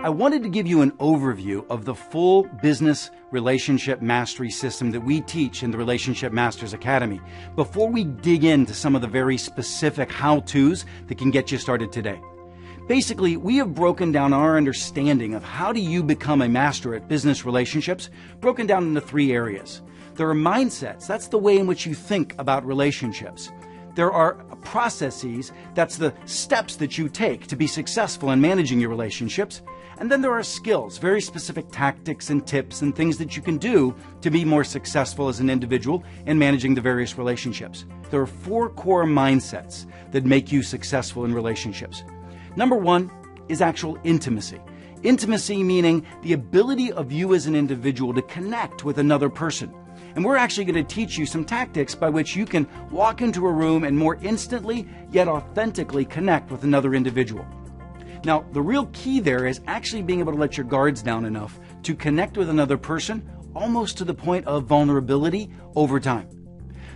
I wanted to give you an overview of the full business relationship mastery system that we teach in the Relationship Masters Academy before we dig into some of the very specific how-tos that can get you started today. Basically, we have broken down our understanding of how do you become a master at business relationships, broken down into 3 areas. There are mindsets, that's the way in which you think about relationships. There are processes, that's the steps that you take to be successful in managing your relationships. And then there are skills, very specific tactics and tips and things that you can do to be more successful as an individual in managing the various relationships. There are 4 core mindsets that make you successful in relationships. Number 1 is actual intimacy. Intimacy meaning the ability of you as an individual to connect with another person. And we're actually going to teach you some tactics by which you can walk into a room and more instantly yet authentically connect with another individual. Now, the real key there is actually being able to let your guards down enough to connect with another person almost to the point of vulnerability over time.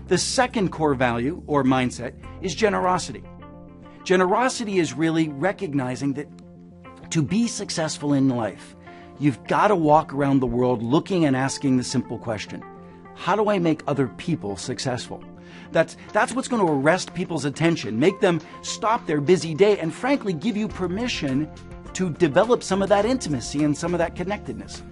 The second core value or mindset is generosity. Generosity is really recognizing that to be successful in life, you've got to walk around the world looking and asking the simple question, how do I make other people successful? That's what's going to arrest people's attention, make them stop their busy day, and frankly, give you permission to develop some of that intimacy and some of that connectedness.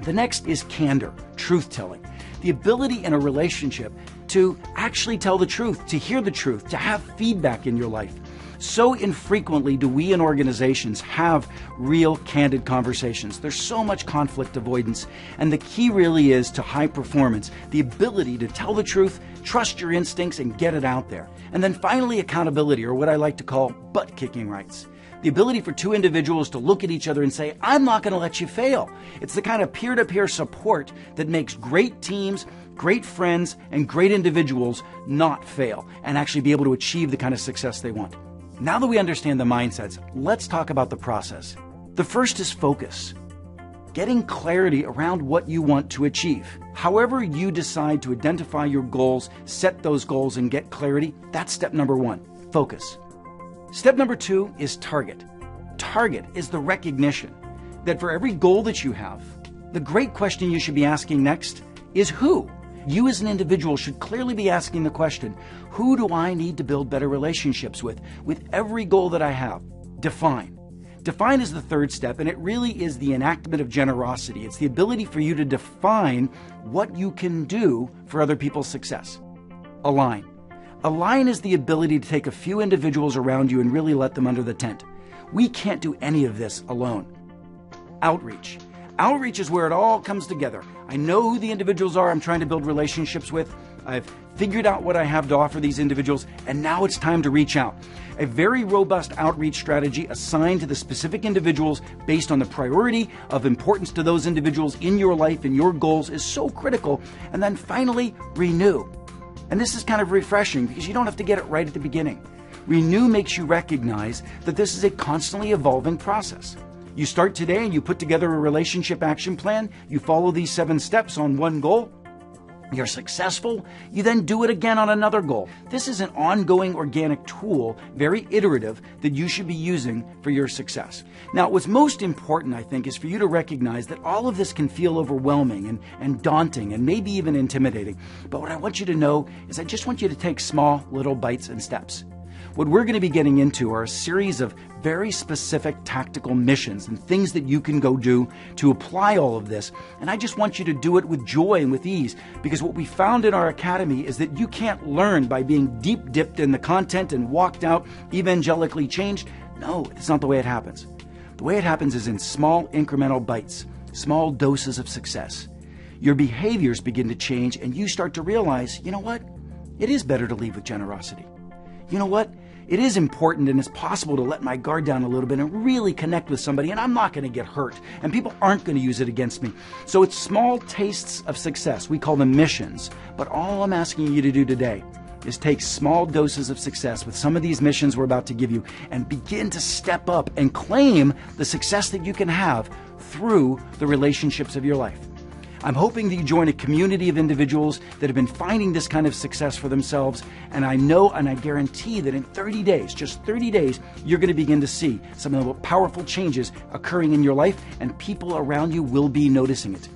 The next is candor, truth-telling. The ability in a relationship to actually tell the truth, to hear the truth, to have feedback in your life. So infrequently do we in organizations have real candid conversations. There's so much conflict avoidance, and the key really is to high performance, the ability to tell the truth, trust your instincts, and get it out there. And then finally, accountability, or what I like to call butt-kicking rights. The ability for 2 individuals to look at each other and say, I'm not going to let you fail. It's the kind of peer-to-peer support that makes great teams, great friends, and great individuals not fail and actually be able to achieve the kind of success they want. Now that we understand the mindsets, let's talk about the process. The first is focus. Getting clarity around what you want to achieve. However you decide to identify your goals, set those goals, and get clarity, that's step number 1, focus. Step number 2 is target. Target is the recognition that for every goal that you have, the great question you should be asking next is who? You as an individual should clearly be asking the question, who do I need to build better relationships with every goal that I have? Define. Define is the 3rd step, and it really is the enactment of generosity. It's the ability for you to define what you can do for other people's success. Align. Align is the ability to take a few individuals around you and really let them under the tent. We can't do any of this alone. Outreach. Outreach is where it all comes together. I know who the individuals are I'm trying to build relationships with. I've figured out what I have to offer these individuals, and now it's time to reach out. A very robust outreach strategy assigned to the specific individuals based on the priority of importance to those individuals in your life and your goals is so critical. And then finally, renew. And this is kind of refreshing because you don't have to get it right at the beginning. Renew makes you recognize that this is a constantly evolving process. You start today and you put together a relationship action plan. You follow these 7 steps on one goal. You're successful. You then do it again on another goal. This is an ongoing organic tool, very iterative, that you should be using for your success. Now, what's most important, I think, is for you to recognize that all of this can feel overwhelming and daunting and maybe even intimidating. But what I want you to know is I just want you to take small little bites and steps. What we're going to be getting into are a series of very specific tactical missions and things that you can go do to apply all of this. And I just want you to do it with joy and with ease, because what we found in our academy is that you can't learn by being deep dipped in the content and walked out evangelically changed. No, it's not the way it happens. The way it happens is in small incremental bites, small doses of success. Your behaviors begin to change and you start to realize, you know what? It is better to lead with generosity. You know what? It is important and it's possible to let my guard down a little bit and really connect with somebody, and I'm not going to get hurt and people aren't going to use it against me. So it's small tastes of success. We call them missions. But all I'm asking you to do today is take small doses of success with some of these missions we're about to give you and begin to step up and claim the success that you can have through the relationships of your life. I'm hoping that you join a community of individuals that have been finding this kind of success for themselves, and I know and I guarantee that in 30 days, just 30 days, you're going to begin to see some of the powerful changes occurring in your life, and people around you will be noticing it.